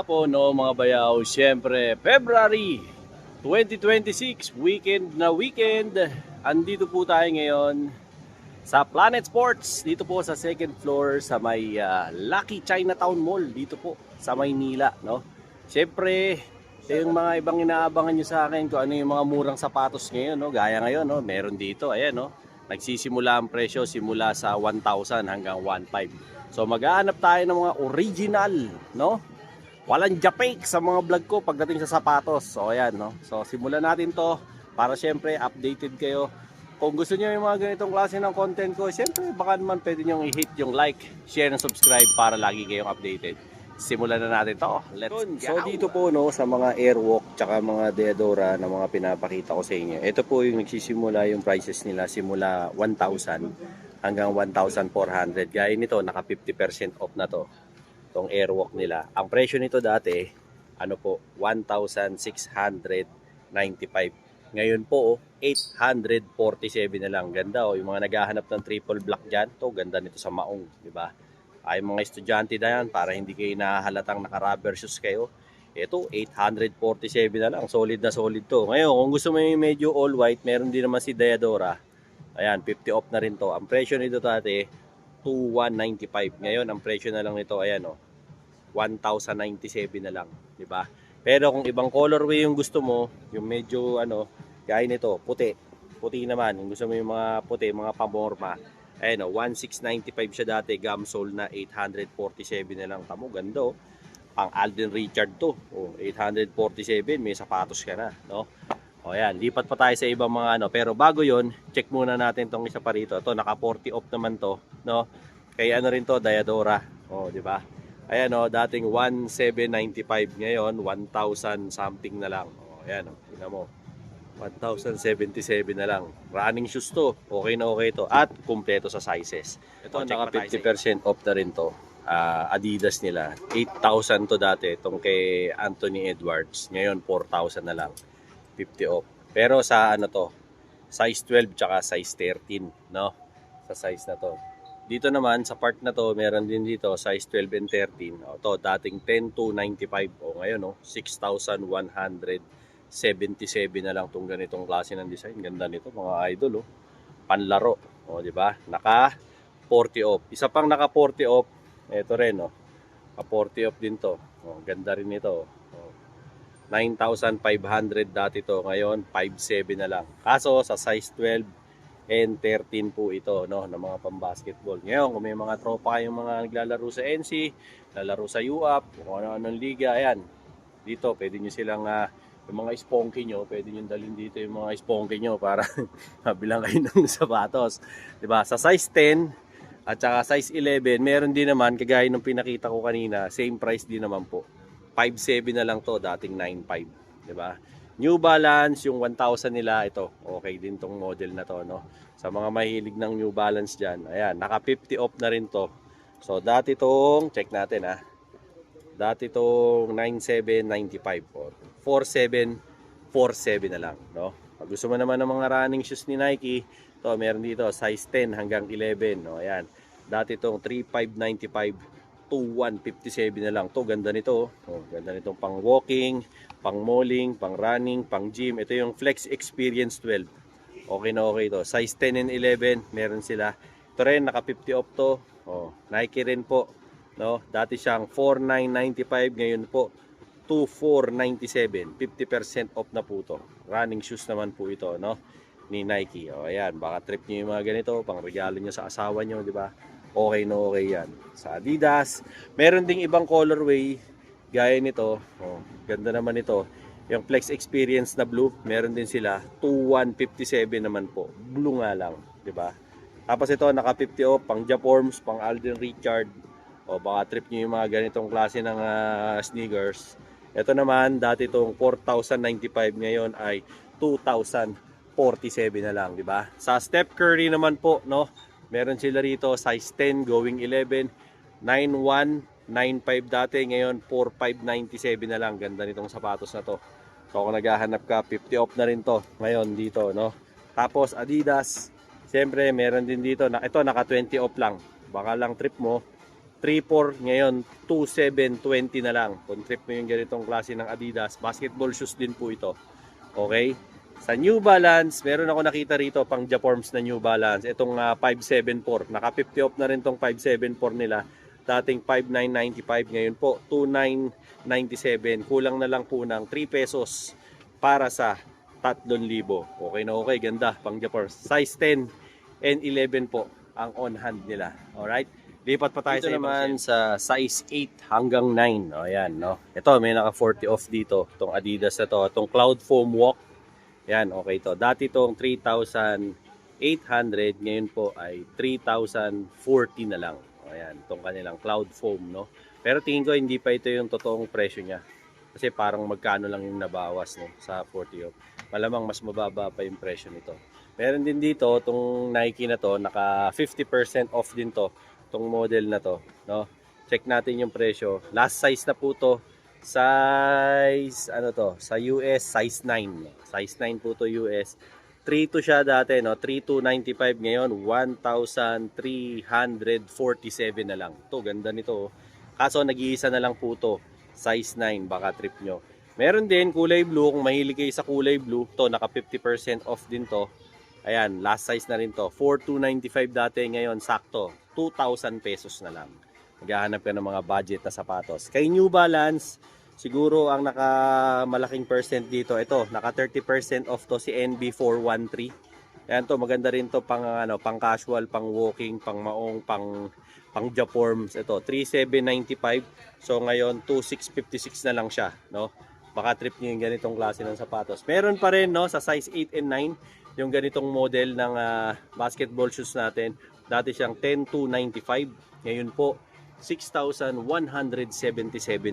po no mga bayaw, siyempre February 2026, weekend na weekend. Andito po tayo ngayon sa Planet Sports, dito po sa second floor sa may Lucky Chinatown Mall, dito po sa Maynila, no? Siyempre, yung mga ibang inaabangan nyo sa akin kung ano yung mga murang sapatos ngayon, no? Gaya ngayon, no? Meron dito, ayan, no? Nagsisimula ang presyo simula sa 1,000 hanggang 1,500. So maghahanap tayo ng mga original, no? Walang japake sa mga vlog ko pagdating sa sapatos. So ayan, no? So simulan natin to para syempre updated kayo. Kung gusto niyo yung mga ganitong klase ng content ko, syempre baka naman pwede nyo i-hit yung like, share, and subscribe para lagi kayong updated. Simulan na natin to. Let's go. So dito po no sa mga Airwalk tsaka mga Deodora na mga pinapakita ko sa inyo. Ito po yung nagsisimula yung prices nila simula 1,000 hanggang 1,400. Gaya nito naka 50% off na to. Tong Airwalk nila. Ang presyo nito dati, ano po, 1,695. Ngayon po, 847 na lang. Ganda oh, yung mga naghahanap ng triple black dyan, to ganda nito sa Maong, di ba? Ay mga estudyante na yan, para hindi kayo nahalatang naka-rubber shoes kayo. Ito, 847 na lang. Solid na solid to. Ngayon, kung gusto mo yung medyo all white, meron din naman si Deodora. Ayan, 50 off na rin to. Ang presyo nito dati, 2,195. Ngayon, ang presyo na lang nito, ayan oh, 1,097 na lang, di ba? Pero kung ibang colorway yung gusto mo, yung medyo ano, gaya nito, puti. Puti naman, kung gusto mo yung mga puti, mga pamorma. Ayun oh, 1,695 siya dati, gum sole na 847 na lang. Tamo, ganda oh. Pang Alden Richard to. Oh, 847, may sapatos ka na, no? O yan, lipat pa tayo sa ibang mga ano. Pero bago yon, check muna natin tong isa pa rito. Ito, naka 40 off naman to, no? Kaya ano rin to, Diadora. O, di ba? Ayan o, dating 1,795. Ngayon, 1,000 something na lang. O, ayan o, tingnan mo. 1,077 na lang. Running shoes to. Okay na okay to. At kumpleto sa sizes. Ito, naka 50% off na rin to. Adidas nila. 8,000 to dati. Itong kay Anthony Edwards. Ngayon, 4,000 na lang. 50 off. Pero sa ano to, size 12 tsaka size 13, no? Sa size na to. Dito naman sa part na to, meron din dito size 12 and 13. O to, dating 10,295. O ngayon no, 6,177 na lang tong ganitong klase ng design. Ganda nito mga idol oh. Panlaro, o di ba? Naka 40 off. Isa pang naka 40 off. Ito rin oh. Naka 40 off din to. O, ganda rin ito. 9,500 dati to, ngayon 5,700 na lang. Kaso sa size 12 and 13 po ito, no, ng mga pambasketball. Ngayon, kung may mga tropa kayong mga naglalaro sa NC, lalaro sa UAP, kung ano-anong liga, ayan. Dito, pwede nyo silang, yung mga sponky nyo, pwede nyo dalhin dito yung mga sponky nyo para mabilang kayo ng sapatos. Diba? Sa size 10 at saka size 11, meron din naman, kagaya nung pinakita ko kanina, same price din naman po. 5,700 na lang to, dating 9,500, 'di ba? New Balance yung 1,000 nila, ito. Okay din tong model na to, no. Sa mga mahilig ng New Balance diyan, ayan, naka 50 off na rin to. So dati tong, check natin dati tong 9,795 or 4,747 na lang, no. Pag gusto mo naman ng mga running shoes ni Nike, to meron dito size 10 hanggang 11, no. Ayan. Dati tong 3,595 to 157 na lang to. Ganda nito oh. Ganda nitong pang walking, pang malling, pang running, pang gym. Ito yung Flex Experience 12. Okay na okay to. Size 10 and 11 meron sila. Ito rin naka 50 off to. Oh, Nike rin po, no. Dati siyang 4,995, ngayon po 2,497. 50% off na po to. Running shoes naman po ito, no, ni Nike. Oh, ayan, baka trip niyo yung mga ganito, pang regalo niyo sa asawa niyo, di ba? Okay na okay yan. Sa Adidas, meron ding ibang colorway gaya nito. Oh, ganda naman ito. Yung Flex Experience na blue, meron din sila. 2,157 naman po. Blue nga lang, 'di ba? Tapos ito naka 50 off, pang Jaforms, pang Alden Richard. O baka trip niyo yung mga ganitong klase ng sneakers. Ito naman, dati itong 4,095, ngayon ay 2,047 na lang, 'di ba? Sa Steph Curry naman po, no? Meron sila rito size 10 going 11, 9,195 dati, ngayon 4,597 na lang. Ganda nitong sapatos na to. So kung naghahanap ka, 50 off na rin to ngayon dito, no. Tapos Adidas, siyempre meron din dito na ito naka 20 off lang. Baka lang trip mo 3.4 ngayon 2.720 na lang. Kung trip mo yung ganitong klase ng Adidas, basketball shoes din po ito. Okay? Sa New Balance, meron ako nakita rito pang Jaforms na New Balance. Itong 574. Naka 50 off na rin tong 574 nila. Dating 5,995, ngayon po 2,997. Kulang na lang po ng 3 pesos para sa 3,000. Okay na okay, ganda pang Jaforms. Size 10 and 11 po ang on hand nila. Alright? Lipat pa tayo dito sa naman sa size 8 hanggang 9. O yan, no. Ito may naka 40 off dito. Itong Adidas na to, itong Cloud Foam Walk. Yan, okay to. Dati itong 3,800, ngayon po ay 3,040 na lang. O yan, itong kanilang Cloud Foam, no. Pero tingin ko hindi pa ito yung totoong presyo niya. Kasi parang magkano lang yung nabawas, no, sa 40 off. Malamang mas mababa pa yung presyo nito. Meron din dito, itong Nike na to, naka 50% off din to. Itong model na to, no? Check natin yung presyo. Last size na po to. Size, ano to? Sa US, size 9. Size 9 po to US. 3.2 siya dati, no? 3,295 ngayon. 1,347 na lang. To ganda nito. Kaso, nag-iisa na lang po to. Size 9, baka trip nyo. Meron din, kulay blue. Kung mahilig kayo sa kulay blue, to naka 50% off din to. Ayan, last size na rin to. 4,295 dati, ngayon sakto 2,000 pesos na lang. Maghahanap ka ng mga budget na sapatos. Kay New Balance, siguro ang nakamalaking percent dito, ito, naka 30% off to si NB413. Ayan to, maganda rin to pang pang casual, pang walking, pang maong, pang Jaforms. Ito, 3,795. So ngayon 2,656 na lang siya, no? Baka trip niyo yung ganitong klase ng sapatos. Meron pa rin, no, sa size 8 and 9, yung ganitong model ng basketball shoes natin. Dati siyang 10,295. Ngayon po 6,177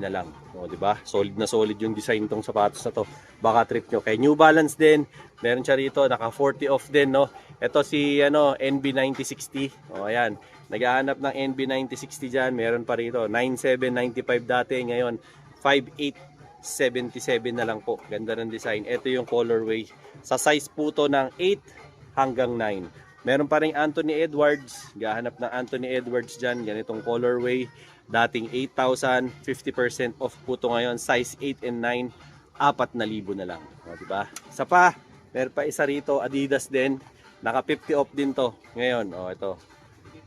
na lang. O, di ba? Solid na solid yung design tong sapatos na to. Baka trip nyo. Kay New Balance din, meron siya rito, naka 40 off din, no. Ito si NB9060. O ayan, naghahanap ng NB9060 diyan, meron pa rito. 9,795 dati, ngayon 5,877 na lang po. Ganda ng design. Ito yung colorway. Sa size po to ng 8 hanggang 9. Meron pa rin Anthony Edwards. Gahanap ng Anthony Edwards dyan. Ganitong colorway. Dating 8,000. 50% off po ito ngayon. Size 8 and 9. 4,000 na lang. O, diba? Isa pa. Meron pa isa rito. Adidas din. Naka 50 off din to. Ngayon. O, ito.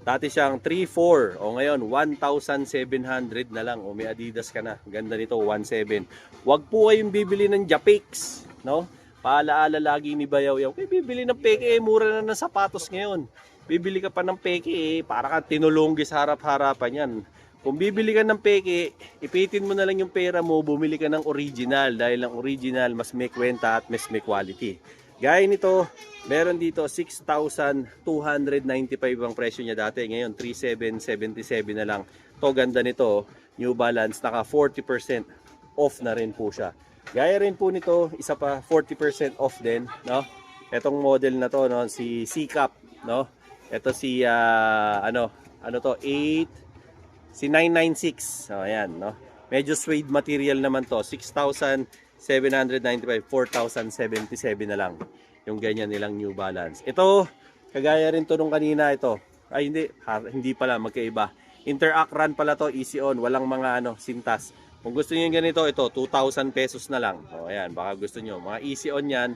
Dati siyang 3,400. O, ngayon 1,700 na lang. O, may Adidas ka na. Ganda nito. 1,700. Huwag po kayong bibili ng Japix. No? Paalaala lagi ni Bayaw Yaw, bibili ng peke, mura na ng sapatos ngayon. Bibili ka pa ng peke, para ka tinulonggi sa harap-harapan yan. Kung bibili ka ng peke, ipitin mo na lang yung pera mo, bumili ka ng original. Dahil ang original, mas may kwenta at mas may quality. Gaya nito, meron dito 6,295 ang presyo niya dati. Ngayon, 3,777 na lang. To ganda nito, New Balance, naka 40% off na rin po siya. Gaya rin po nito, isa pa 40% off din, no? Etong model na to, no, si C-Cup, no? Ito si ano to, 996. So ayan, no. Medyo suede material naman to, 6,795, 4,077 na lang. Yung ganyan nilang New Balance. Ito, kagaya rin to nung kanina ito. Ay hindi pala, magkaiba. Interact run pala to, easy on, walang mga sintas. Kung gusto niyo yung ganito, ito 2,000 pesos na lang. O ayan, baka gusto niyo. Mga easy on yan,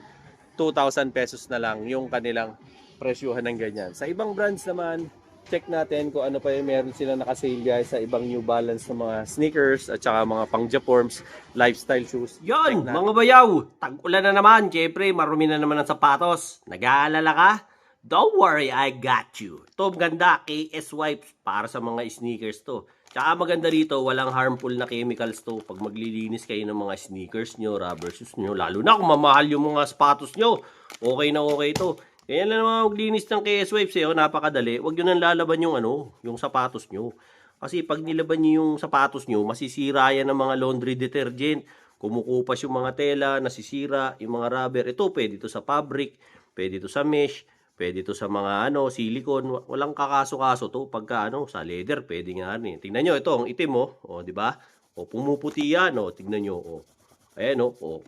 2,000 pesos na lang yung kanilang presyuhan ng ganyan. Sa ibang brands naman, check natin kung ano pa yung meron sila nakasale guys sa ibang New Balance na mga sneakers at saka mga pang Jaforms lifestyle shoes. Yon, mga bayaw, tag-ulan na naman. Siyempre, marumi na naman ang sapatos. Nag-aalala ka? Don't worry, I got you. Ito ganda, KS Wipes para sa mga sneakers to. Tsaka maganda dito, walang harmful na chemicals to pag maglilinis kayo ng mga sneakers nyo, rubber shoes nyo. Lalo na kung mamahal yung mga sapatos nyo. Okay na okay to. Kaya lang naman maglinis ng KS Wipes napakadali. Huwag nyo nang lalaban yung yung sapatos nyo. Kasi pag nilaban nyo yung sapatos nyo, masisira yan ng mga laundry detergent. Kumukupas yung mga tela, nasisira, yung mga rubber. Ito, pwede ito sa fabric, pwede ito sa mesh, pwede ito sa mga silicone. Walang kakaso-kaso to pagka sa leather, pwede nga rin. Tingnan nyo, ito ang itim di ba? Pumuputi yan, tingnan nyo, ayan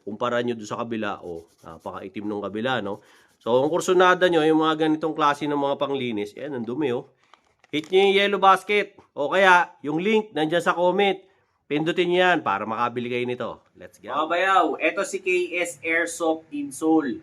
kumpara nyo doon sa kabila, napakaitim nung kabila, no? So, ang kursunada nyo, yung mga ganitong klase ng mga panglinis, ayan, ang dumi, hit nyo yung yellow basket. O kaya, yung link nandyan sa comment. Pindutin nyo yan para makabili kayo nito. Let's go. Mga bayaw, eto si KS Airsoft Insole.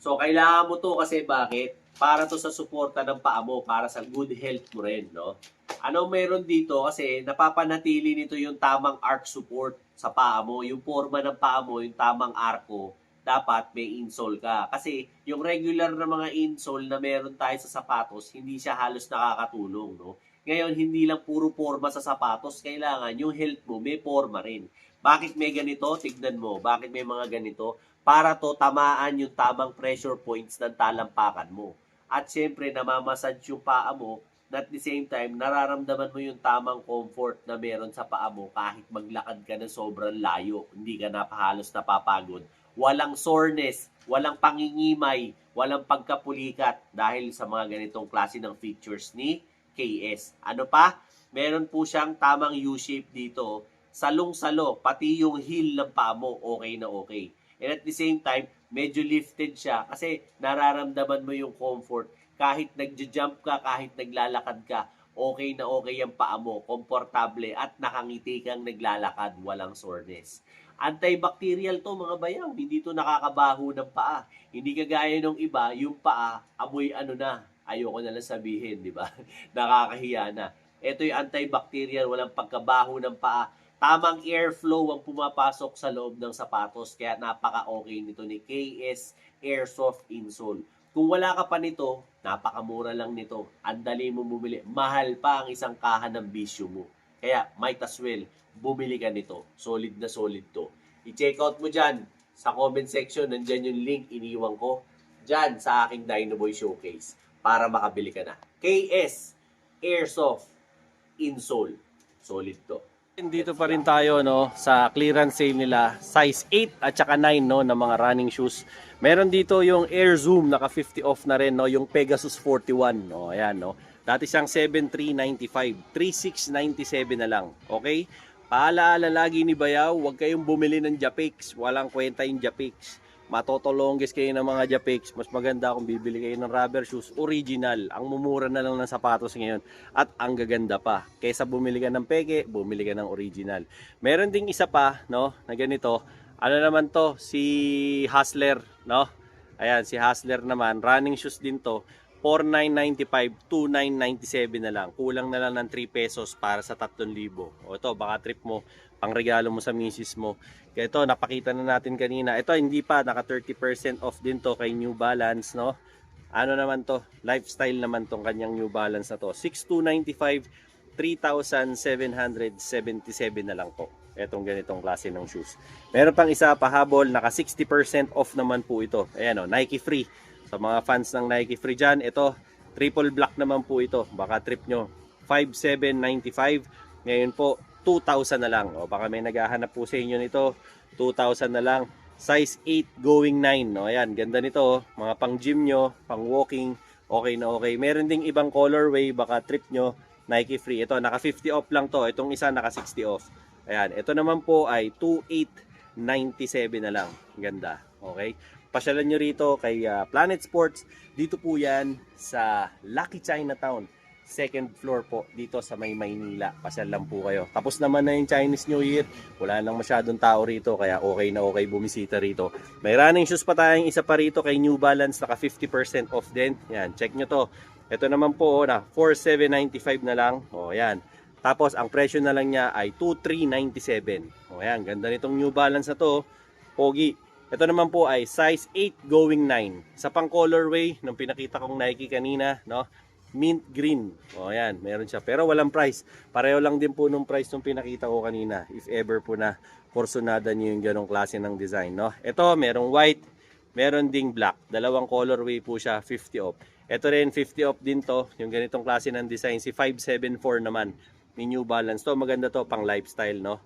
So, kailangan mo to kasi bakit? Para to sa suporta ng paa mo, para sa good health mo rin, no? Ano meron dito? Kasi napapanatili nito yung tamang arc support sa paa mo. Yung forma ng paa mo, yung tamang arco, dapat may insole ka. Kasi yung regular na mga insole na meron tayo sa sapatos, hindi siya halos nakakatulong, no? Ngayon, hindi lang puro forma sa sapatos, kailangan yung health mo may forma rin. Bakit may ganito? Tignan mo. Bakit may mga ganito? Para to tamaan yung tamang pressure points ng talampakan mo. At syempre, namamassage yung paa mo, at the same time, nararamdaman mo yung tamang comfort na meron sa paa mo kahit maglakad ka ng sobrang layo. Hindi ka halos napapagod. Walang soreness, walang pangingimay, walang pagkapulikat dahil sa mga ganitong klase ng features ni KS. Ano pa? Meron po siyang tamang U-shape dito. Salong-salo, pati yung heel ng paa mo, okay na okay. And at the same time, medyo lifted siya kasi nararamdaman mo yung comfort. Kahit nagja-jump ka, kahit naglalakad ka, okay na okay yung paa mo, komportable at nakangiti kang naglalakad, walang soreness. Antibacterial to mga bayaw, hindi to nakakabaho ng paa. Hindi kagaya ng iba, yung paa, amoy ano na, ayoko na lang sabihin, di ba? Nakakahiya na. Ito yung antibacterial, walang pagkabaho ng paa. Tamang airflow ang pumapasok sa loob ng sapatos, kaya napaka-okay nito ni KS Airsoft Insole. Kung wala ka pa nito, napakamura lang nito. Ang dali mo bumili. Mahal pa ang isang kaha ng bisyo mo. Kaya might as well, bumili ka nito. Solid na solid to. I-check out mo dyan sa comment section. Nandyan yung link iniwan ko dyan sa aking Dynoboy Showcase para makabili ka na. KS Airsoft Insole. Solid to. Dito pa rin tayo no sa clearance sale nila, size 8 at saka 9 no ng mga running shoes. Meron dito yung Air Zoom naka 50 off na rin no, yung Pegasus 41 no. Ayan no. Dati siyang 7,395, 3,697 na lang. Okay? Paalaala lagi ni Bayaw, huwag kayong bumili ng Japix. Walang kwenta yung Japix. Matotolongges kayo ng mga Japix. Mas maganda kung bibili kayo ng rubber shoes original. Ang mumura na lang ng sapatos ngayon at ang gaganda pa. Kaysa bumili ka ng peke, bumili ka ng original. Meron ding isa pa, no, na ganito. Ano naman to? Si Hustler, no? Ayan, si Hustler naman. Running shoes din to. 4,995, 2,997 na lang. Kulang na lang ng 3 pesos para sa 3,000. O ito, baka trip mo, pangregalo mo sa misis mo. Kaya ito, napakita na natin kanina. Ito, hindi pa, naka 30% off din to kay New Balance, no? Ano naman to? Lifestyle naman tong kanyang New Balance na to. 6,295, 3,777 na lang po. Etong ganitong klase ng shoes. Meron pang isa pahabol, naka 60% off naman po ito. Ayan o, Nike Free. Sa mga fans ng Nike Free dyan, ito, triple black naman po ito. Baka trip nyo. 5,795. Ngayon po, 2,000 na lang. O baka may naghahanap po sa inyo nito. 2,000 na lang. Size 8 going 9. O ayan, ganda nito. O. Mga pang gym nyo, pang walking. Okay na okay. Meron ding ibang colorway. Baka trip nyo. Nike Free. Ito, naka 50 off lang to. Itong isa naka 60 off. Ayan, ito naman po ay 2,897 na lang. Ganda. Okay. Pasyalan nyo rito kay Planet Sports. Dito po yan sa Lucky Chinatown. Second floor po dito sa may Maynila. Pasyal lang po kayo. Tapos naman na yung Chinese New Year. Wala lang masyadong tao rito. Kaya okay na okay bumisita rito. May running shoes pa tayong isa pa rito kay New Balance. Naka 50% off din. Yan, check nyo to. Ito naman po na 4,795 na lang. O yan. Tapos ang presyo na lang niya ay 2,397. O yan, ganda nitong New Balance na to. Pogi. Ito naman po ay size 8 going 9. Sa pang colorway nung pinakita kong Nike kanina, no? Mint green. O ayan, meron siya. Pero walang price. Pareho lang din po nung price nung pinakita ko kanina. If ever po na porsunada niyo yung ganong klase ng design, no? Ito, merong white, meron ding black. Dalawang colorway po siya, 50 off. Ito rin, 50 off din to. Yung ganitong klase ng design. Si 574 naman. Ni New Balance. To, maganda to, pang lifestyle, no?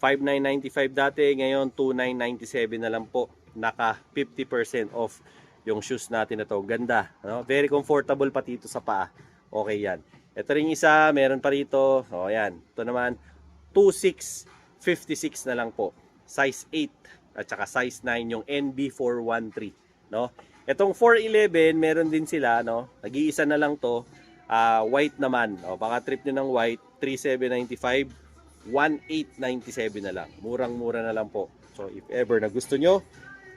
5,995 dati, ngayon 2,997 na lang po. Naka 50% off yung shoes natin na to. Ganda, no? Very comfortable pati ito sa paa. Okay yan. Ito rin isa, meron pa rito. O yan, ito naman 2,656 na lang po. Size 8 at saka size 9 yung NB413, no? Itong 411 meron din sila, no? Nag-iisa na lang to. White naman, baka trip nyo ng white, 3,795, 1,897 na lang. Murang-mura na lang po. So if ever na gusto nyo,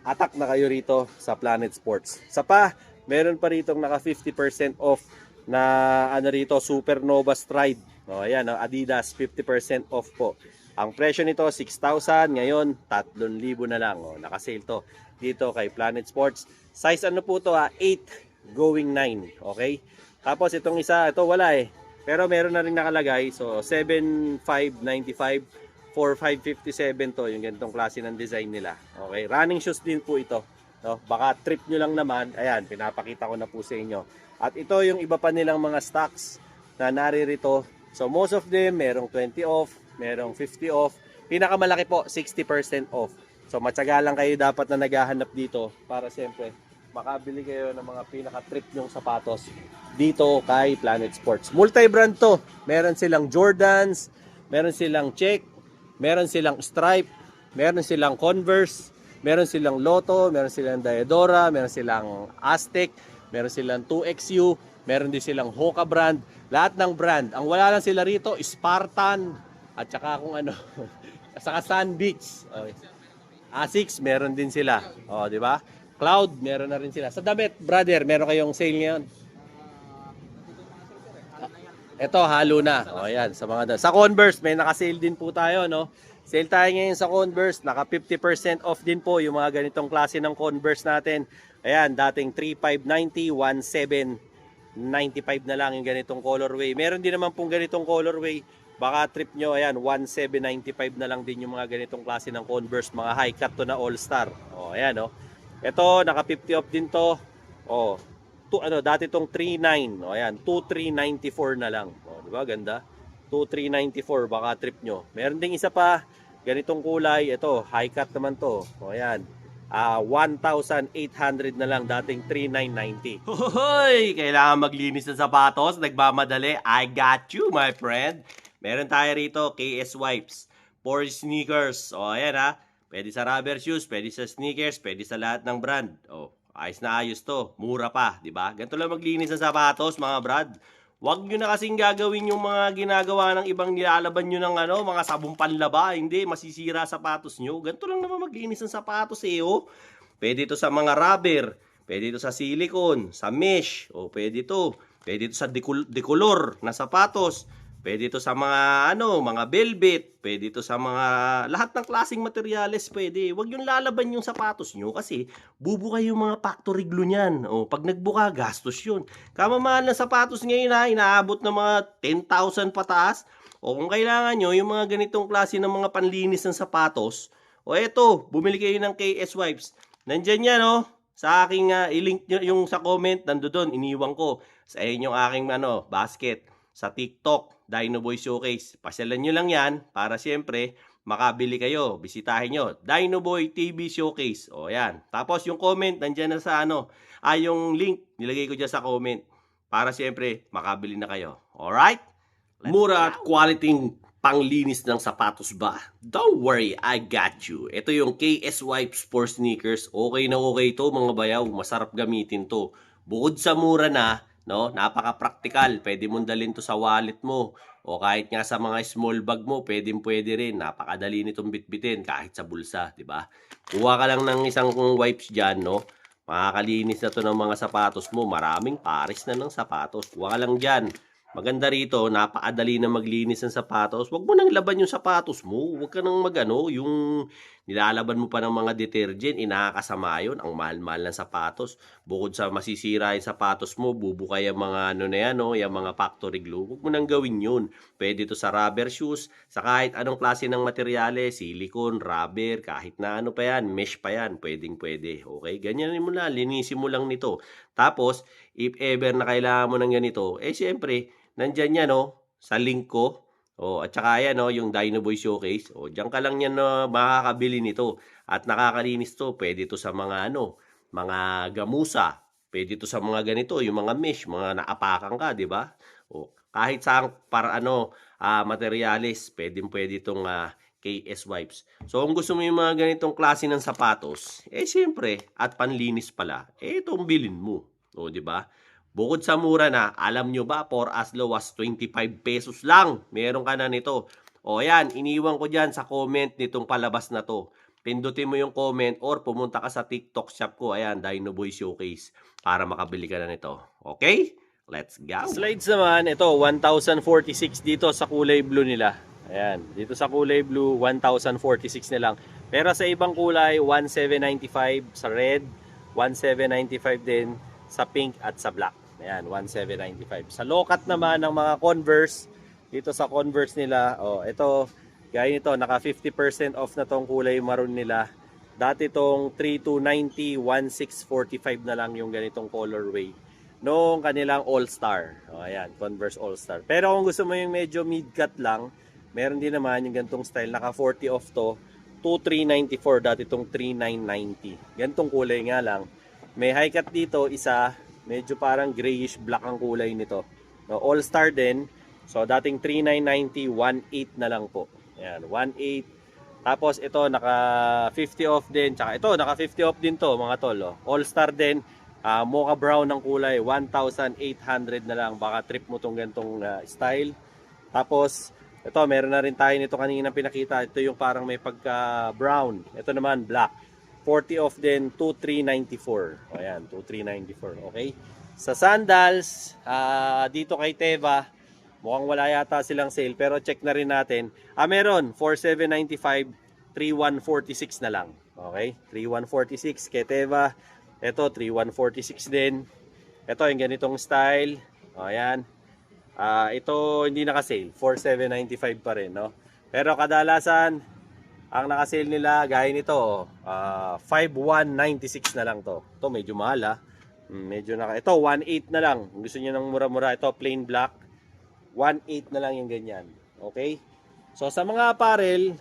attack na kayo rito sa Planet Sports. Sa pa, meron pa rito naka 50% off na ano rito, Supernova Stride. Ayan, Adidas, 50% off po. Ang presyo nito, 6,000. Ngayon, 3,000 na lang. Naka-sale to dito kay Planet Sports. Size ano po to 8 going 9. Okay? Tapos itong isa, ito wala eh. Pero meron na rin nakalagay. So, 7,595, 4,557 to. Yung ganitong klase ng design nila. Okay? Running shoes din po ito. No? Baka trip nyo lang naman. Ayan, pinapakita ko na po sa inyo. At ito yung iba pa nilang mga stocks na naririto. So, most of them, merong 20 off, merong 50 off. Pinakamalaki po, 60% off. So, matyaga lang kayo dapat na naghahanap dito para siyempre makabili kayo ng mga pinaka-trip nyong sapatos dito kay Planet Sports. Multi-brand to. Meron silang Jordans, meron silang Check, meron silang Stripe, meron silang Converse, meron silang Lotto, meron silang Diadora, meron silang Aztec, meron silang 2XU, meron din silang Hoka brand. Lahat ng brand. Ang wala lang sila rito, Spartan, at saka kung ano, saka Sun Beach. Okay. Asics, meron din sila. Di ba? Cloud, meron na rin sila. Sa damit, brother, meron kayong sale ngayon? Ito, halo na. Ayan, sa mga sa Converse, may naka-sale din po tayo, no? Sale tayo ngayon sa Converse, naka 50% off din po yung mga ganitong klase ng Converse natin. Ayan, dating 3,590, 1,795 na lang yung ganitong colorway. Meron din naman pong ganitong colorway. Baka trip nyo, ayan, 1,795 na lang din yung mga ganitong klase ng Converse, mga high cut to na All-Star. Ayan, ito, naka 50 off din to. Dati tong 39. Ayan, 2,394 na lang. Di ba? Ganda. 2,394 baka trip nyo. Meron ding isa pa, ganitong kulay. Ito, high cut naman to. Ayan. 1,800 na lang, dating 3,990. Hoy! Kailangan maglinis ng sapatos, nagmamadali. I got you, my friend. Meron tayo rito, KS Wipes. For sneakers. Ayan ha. Pwede sa rubber shoes, pwede sa sneakers, pwede sa lahat ng brand. Ayos na ayos to. Mura pa, di ba? Ganito lang maglinis ng sapatos, mga brad. Huwag nyo na kasing gagawin yung mga ginagawa ng ibang nilalaban nyo ng mga sabong panlaba. Hindi, masisira sapatos nyo. Ganito lang naman maglinis ng sapatos Pwede ito sa mga rubber, pwede ito sa silicone, sa mesh, pwede ito. Pwede ito sa decolor na sapatos. Pwede ito sa mga velvet, pwede ito sa mga lahat ng klaseng materyales, pwede. Huwag yung lalaban yung sapatos nyo kasi bubuka yung mga factory glue niyan. Pag nagbuka, gastos yun. Kamamahal na sapatos ngayon inaabot ng mga 10,000 pataas. Kung kailangan nyo yung mga ganitong klase ng mga panlinis ng sapatos, eto, bumili kayo ng KS Wipes. Nandyan yan, sa aking i-link nyo yung sa comment, nandoon, iniwan ko sa inyong aking basket. Sa TikTok, Dinoboy Showcase. Pasyalan nyo lang yan para siyempre makabili kayo. Bisitahin nyo. Dinoboy TV Showcase. Yan. Tapos yung comment, nandyan na sa yung link, nilagay ko dyan sa comment para siyempre makabili na kayo. Alright? Mura at quality panglinis ng sapatos ba? Don't worry, I got you. Ito yung KS Wipes for sneakers. Okay na okay to mga bayaw. Masarap gamitin to. Bukod sa mura na, napaka-practical. Pwede mong dalhin to sa wallet mo o kahit nga sa mga small bag mo, pwede rin. Napakadali nitong bitbitin kahit sa bulsa, 'di ba? Kuha ka lang ng isang wipes diyan, makakalinis na to ng mga sapatos mo. Maraming pares na ng sapatos. Kuha ka lang diyan. Maganda rito, napakadali na maglinis ng sapatos. Huwag mo nang laban yung sapatos mo. Huwag ka nang yung nilalaban mo pa ng mga detergent, inakasama yun. Ang mahal-mahal ng sapatos. Bukod sa masisira yung sapatos mo, bubuka yung mga yung mga factory glue. Huwag mo nang gawin yun. Pwede ito sa rubber shoes, sa kahit anong klase ng materyales, silicone, rubber, kahit na pa yan, mesh pa yan, pwede. Okay? Ganyan mo na, linisin mo lang nito. Tapos, if ever na kailangan mo ng ganito, siyempre, nandyan yan, sa link ko. At saka yan, yung Dinoboy Showcase. Diyan ka lang yan makakabili nito. At nakakalinis to. Pwede to sa mga mga gamusa. Pwede to sa mga ganito, yung mga mesh, mga naapakan ka, di ba? Kahit sa materyales, pwede itong KS Wipes. So, kung gusto mo yung mga ganitong klase ng sapatos, siyempre, at panlinis pala, itong bilin mo. Di ba? Bukod sa mura na, alam nyo ba, for as low as 25 pesos lang, meron ka na nito. O yan, iniwan ko dyan sa comment nitong palabas na to. Pindutin mo yung comment or pumunta ka sa TikTok shop ko. Ayan, Dino Boy Showcase para makabili ka na nito. Okay? Let's go. Slides naman, ito 1,046 dito sa kulay blue nila. Ayan, dito sa kulay blue 1,046 na lang. Pero sa ibang kulay 1,795 sa red, 1,795 din sa pink at sa black. Ayan, 1,795. Sa low-cut naman ng mga Converse, dito sa Converse nila, oh, ito, gaya nito, naka 50% off na tong kulay maroon nila. Dati tong 3,290, 1,645 na lang yung ganitong colorway noong kanilang All-Star. O, ayan, Converse All-Star. Pero kung gusto mo yung medyo mid-cut lang, meron din naman yung ganitong style, naka 40 off to, 2,394, dati itong 3,990. Ganitong kulay nga lang. May high cut dito, isa, medyo parang grayish black ang kulay nito. No, All-Star din. So, dating 3,990, 1,800 na lang po. Ayan, 1,800. Tapos, ito, naka 50 off din. Tsaka ito, naka 50 off din to, mga tol. Oh. All-Star din. Mocha brown ng kulay, 1,800 na lang. Baka trip mo tong ganitong style. Tapos, ito, meron na rin tayo nito kanina pinakita. Ito yung parang may pagka-brown. Ito naman, black. 40 off din, 2,394. O yan, 2,394. Okay? Sa sandals, dito kay Teva, mukhang wala yata silang sale. Pero check na rin natin. Meron, 4,795, 3,146 na lang. Okay? 3,146 kay Teva. Ito, 3,146 din. Ito, yung ganitong style. O yan. Ito, hindi naka-sale. 4,795 pa rin, no? Pero kadalasan, ang naka-sale nila, gaya nito, 5,196 na lang to. Ito, medyo mahal, ha? Medyo ito, 1,800 na lang. Kung gusto niyo ng mura-mura, ito, plain black. 1,800 na lang yung ganyan. Okay? So, sa mga apparel,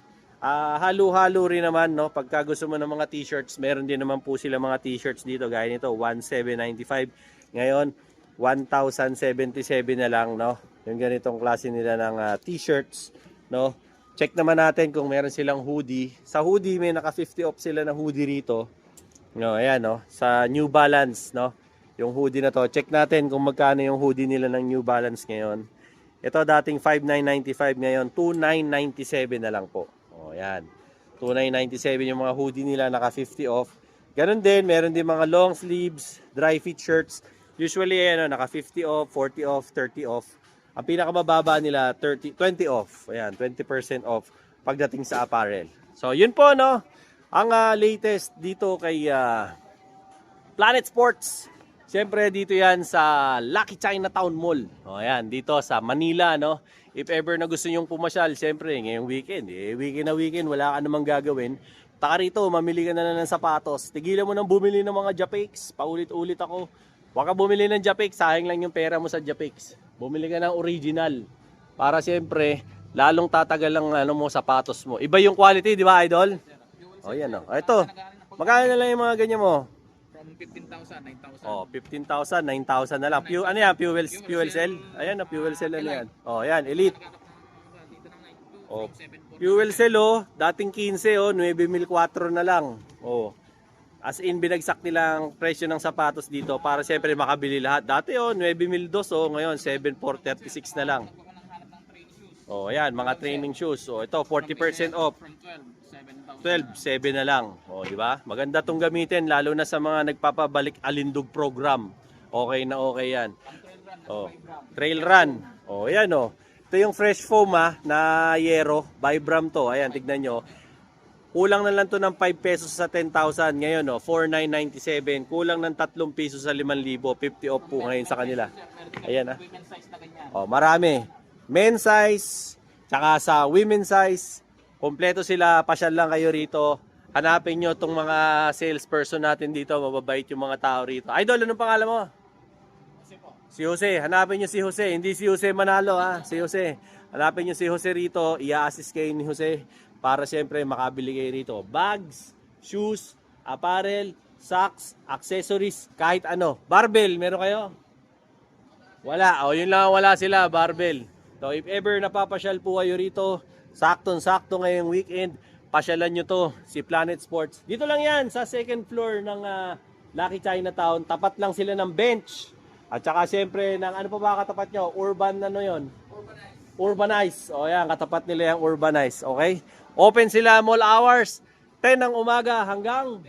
halo-halo rin naman, no? Pagka gusto mo ng mga t-shirts, meron din naman po sila mga t-shirts dito. Gaya nito, 1,795. Ngayon, 1,077 na lang, no? Yung ganitong klase nila ng t-shirts, no? Check naman natin kung meron silang hoodie. Sa hoodie, may naka 50 off sila na hoodie rito. No, ayan, no? Sa New Balance, no? Yung hoodie na to. Check natin kung magkano yung hoodie nila ng New Balance ngayon. Ito dating 5,995, ngayon 2,997 na lang po. O, ayan. 2,997 yung mga hoodie nila, naka 50 off. Ganon din, meron din mga long sleeves, dry fit shirts. Usually, ayan, naka 50 off, 40 off, 30 off. Ang pinakamababa nila, 20 off. Ayan, 20% off pagdating sa apparel. So, yun po, no? Ang latest dito kay Planet Sports. Siyempre, dito yan sa Lucky Chinatown Mall. O, ayan, dito sa Manila, no? If ever na gusto nyong pumasyal, siyempre, ngayong weekend. Weekend na weekend, wala ka namang gagawin. Taka rito, mamili ka na ng sapatos. Tigilan mo nang bumili ng mga Japex. Paulit-ulit ako. Huwag ka bumili ng Japex, sayang lang yung pera mo sa Japex. Bumili ka ng original. Para siyempre, lalong tatagal lang mo sapatos mo. Iba yung quality, di ba, idol? O, yan o. Ito, magkano na lang yung mga ganyan mo? From 15,000, 9,000. O, 15,000, 9,000 na lang. Ano yan? Fuel cell? Ayan, fuel cell ano yan? O, yan, Elite. O, fuel cell dating 15 9,400 na lang. O, as in, binagsak nilang presyo ng sapatos dito para siyempre makabili lahat. Dati 9,200 ngayon 7,436 na lang. Oh, ayan, mga training shoes. So, ito 40% off. From 12, 7 na lang. Oh, di ba? Maganda tong gamitin lalo na sa mga nagpapabalik alindog program. Okay na okay 'yan. Oh, trail run. Oh, ayan Ito yung fresh foam na Yero, Vibram to. Ayan, tignan nyo. Kulang na lang to ng 5 pesos sa 10,000. Ngayon, 4,997. Kulang ng 3 pesos sa 5,000. 50 off po ngayon sa kanila. Ayan, marami. Men's size, tsaka sa women's size. Kompleto sila. Pasyal lang kayo rito. Hanapin nyo itong mga salesperson natin dito. Mababait yung mga tao rito. Idol, anong pangalan mo? Si Jose. Hanapin nyo si Jose. Hindi si Jose Manalo, Si Jose. Hanapin nyo si Jose rito. I-assist kayo ni Jose. Para siyempre makabili kayo rito. Bags, shoes, apparel, socks, accessories, kahit ano. Barbell, meron kayo? Wala. Yun lang wala sila, barbell. So, if ever napapasyal po kayo rito, saktong-sakto ngayong weekend, pasyalan nyo to, si Planet Sports. Dito lang yan, sa second floor ng Lucky Chinatown. Tapat lang sila ng bench. At saka siyempre, ng ano pa ba katapat nyo? Urban ano yon? Urbanize. O yan, katapat nila yung Urbanize. Okay? Open sila mall hours. 10 ng umaga hanggang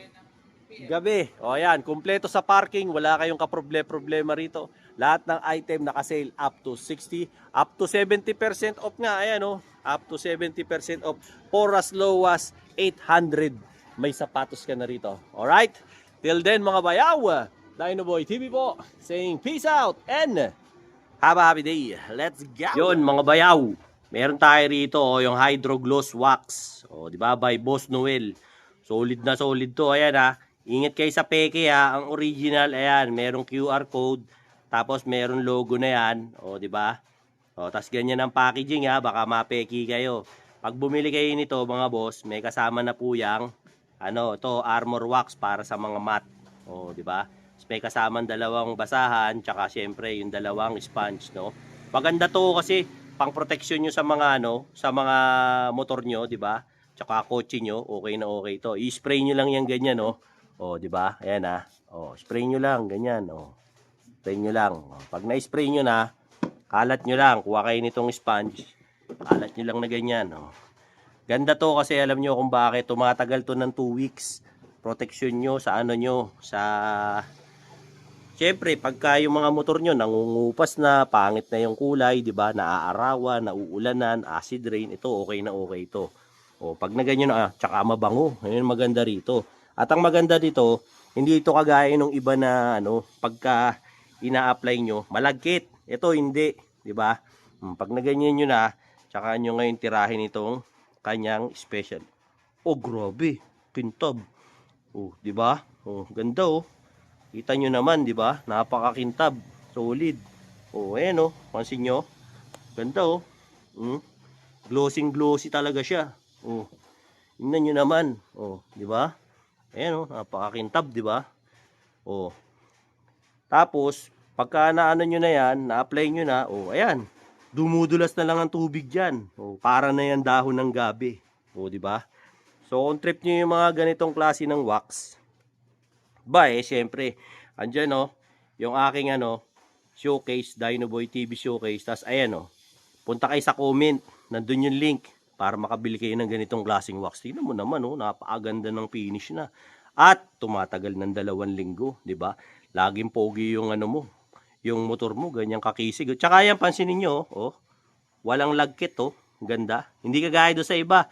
gabi. O yan, kumpleto sa parking. Wala kayong kaproble-problema rito. Lahat ng item naka-sale up to 60, up to 70% off nga. Ayan o, up to 70% off for as low as 800. May sapatos ka na rito. Alright? Till then mga bayaw, Dino Boy TV po saying peace out and have a happy day. Let's go! Yun, mga bayaw. Meron tayo rito, yung Hydro Gloss Wax. O, di ba? By Boss Noel. Solid na solid to. Ayan ha. Ingat kayo sa peke ha. Ang original, ayan, merong QR code. Tapos meron logo na yan. O, di ba? O, tas ganyan ang packaging ha. Baka mapeki kayo. Pag bumili kayo nito, mga boss, may kasama na po yang to armor wax para sa mga mat. O, di ba? May kasamang dalawang basahan, tsaka syempre yung dalawang sponge, no? Maganda to kasi pang protection nyo sa mga sa mga motor nyo, di ba? Tsaka kotse nyo, okay na okay to. I-spray nyo lang yan ganyan, no? O, di ba? Ayan ha. O, spray nyo lang ganyan, o. Spray nyo lang. O, pag na-spray nyo na, kalat nyo lang, kuha kayo nitong sponge. Kalat nyo lang na ganyan, o. Ganda to kasi alam nyo kung bakit tumatagal to ng 2 weeks. Protection nyo sa nyo, sa siyempre, pagka yung mga motor nyo nangungupas na, pangit na yung kulay, di ba? Naaarawan, nauulanan, acid rain, ito okay na okay ito. O, pag na ganyan na, tsaka mabango. Ayun maganda rito. At ang maganda dito, hindi ito kagaya ng iba na pagka ina-apply nyo, malagkit. Ito hindi, di ba? Pag na ganyan nyo na, tsaka nyo ngayon tirahin itong kanyang special. Oh, grabe, kintab. Oh, di ba? Oh, ganda oh. Kita nyo naman, di ba? Napakakintab. Solid. Oh, ayan oh. Pansin nyo. Ganda oh. Glossy talaga siya. Oh. Tingnan nyo naman. Oh, di ba? Ayan oh. Napakakintab, di ba? Oh. Tapos, pagka naano nyo na yan, na-apply nyo na, oh, ayan. Dumudulas na lang ang tubig dyan. Oh, para na yan dahon ng gabi. Oh, di ba? So, kung trip nyo yung mga ganitong klase ng wax, syempre, andyan yung aking showcase, Dino Boy TV showcase. Tas ayan punta kayo sa comment, nandun yung link para makabili kayo ng ganitong klaseng wax. Tingnan mo naman napakaganda ng finish na. At tumatagal ng 2 linggo, di ba? Laging pogi yung yung motor mo, ganyang kakisig. Tsaka yan, pansinin nyo, walang lagkit ganda. Hindi kagaya do sa iba.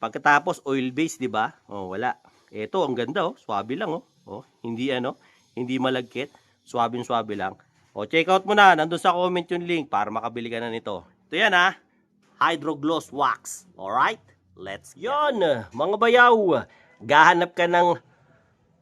Pagkatapos oil base, di ba? Wala. Ito, ang ganda swabe lang hindi malagkit, swabe lang. Check out mo na, nandun sa comment yung link para makabili ka na nito. Ito yan Hydro Gloss Wax. Alright? Let's go. Yun, mga bayaw, gahanap ka ng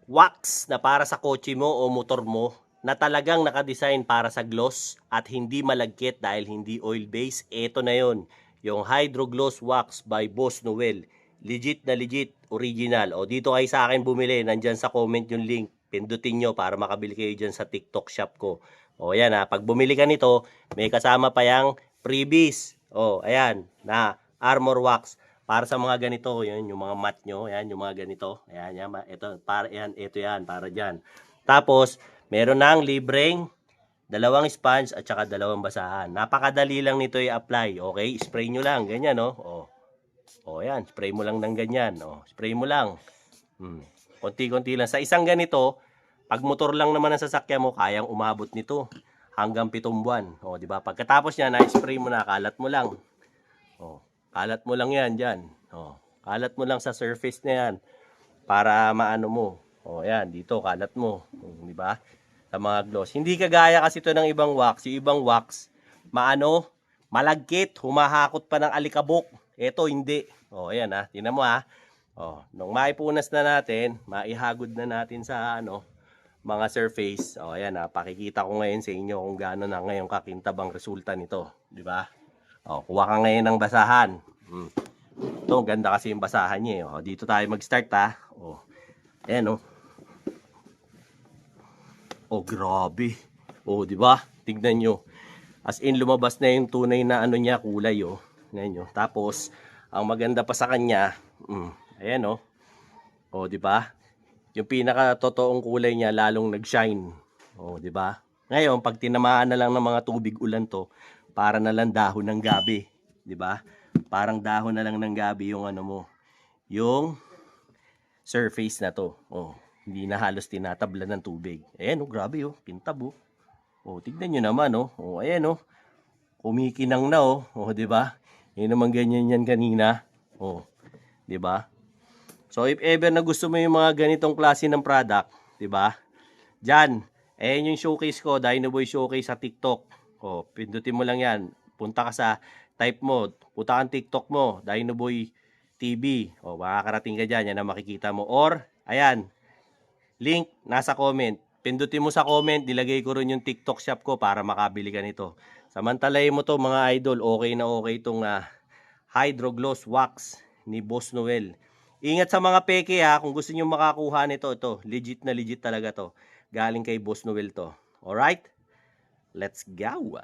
wax na para sa kotse mo o motor mo na talagang nakadesign para sa gloss at hindi malagkit dahil hindi oil base. Ito na yon, yung Hydro Gloss Wax by Boss Noel. Legit na legit, original. O dito kayo sa akin bumili, nandyan sa comment yung link. Pindutin nyo para makabili kayo dyan sa TikTok shop ko. O yan pag bumili ka nito, may kasama pa yung freebies. O ayan, na armor wax. Para sa mga ganito, yun, yung mga mat nyo, yan, yung mga ganito. Ayan, ito yan, para dyan. Tapos, meron nang libreng 2 sponge at saka 2 basahan. Napakadali lang nito i-apply. Okay, spray nyo lang, ganyan yan, spray mo lang ng ganyan. Spray mo lang. Konti-konti lang. Sa isang ganito, pag motor lang naman ang sasakyan mo, kayang umabot nito hanggang 7 buwan. Di ba? Pagkatapos niya, na-spray mo na, kalat mo lang. Kalat mo lang yan dyan. Kalat mo lang sa surface na yan para maano mo. Yan, dito, kalat mo. Di ba? Sa mga gloss. Hindi kagaya kasi ito ng ibang wax. Yung ibang wax, malagkit, humahakot pa ng alikabok. Ito hindi. Ayan tingnan mo nung maipunas na natin, maihagod na natin sa mga surface. Ayan pakikita ko ngayon sa inyo kung gaano na ngayon kakintab ang resulta nito, di ba? Kuha ka ngayon ng basahan. Ito, ganda kasi yung basahan niya. Dito tayo mag-start ayan grabe. Di ba? Tignan nyo. As in, lumabas na yung tunay na niya, kulay Ngayon Tapos, ang maganda pa sa kanya, ayan di ba? Yung pinaka totoong kulay niya lalong nag-shine. Di ba? Ngayon, pag tinamaan na lang ng mga tubig ulan to, para na lang dahon ng gabi, 'di ba? Parang dahon na lang ng gabi yung ano mo, yung surface na to. Oh, hindi na halos tinatablan ng tubig. Ayan oh, grabe oh, kintab oh. Oh, tignan nyo naman oh. Oh, ayan oh. Kumikinang na oh. Oh, 'di ba? Yun naman ganyan yan kanina. Oh, 'di ba? So if ever na gusto mo yung mga ganitong klase ng product, 'di ba? Diyan, ayan yung showcase ko, Dinoboy Showcase sa TikTok. Oh, pindutin mo lang 'yan. Punta ka sa type mo, punta kang TikTok mo, Dinoboy TV. Oh, makakarating ka diyan, yan ang makikita mo. Or ayan, link nasa comment. Pindutin mo sa comment, nilagay ko rin yung TikTok shop ko para makabili ka nito. Samantalahin mo to mga idol, okay na okay itong Hydro Gloss Wax ni Boss Noel. Ingat sa mga peke ha, kung gusto niyo makakuha nito, ito, legit na legit talaga to. Galing kay Boss Noel to. Alright? Let's go!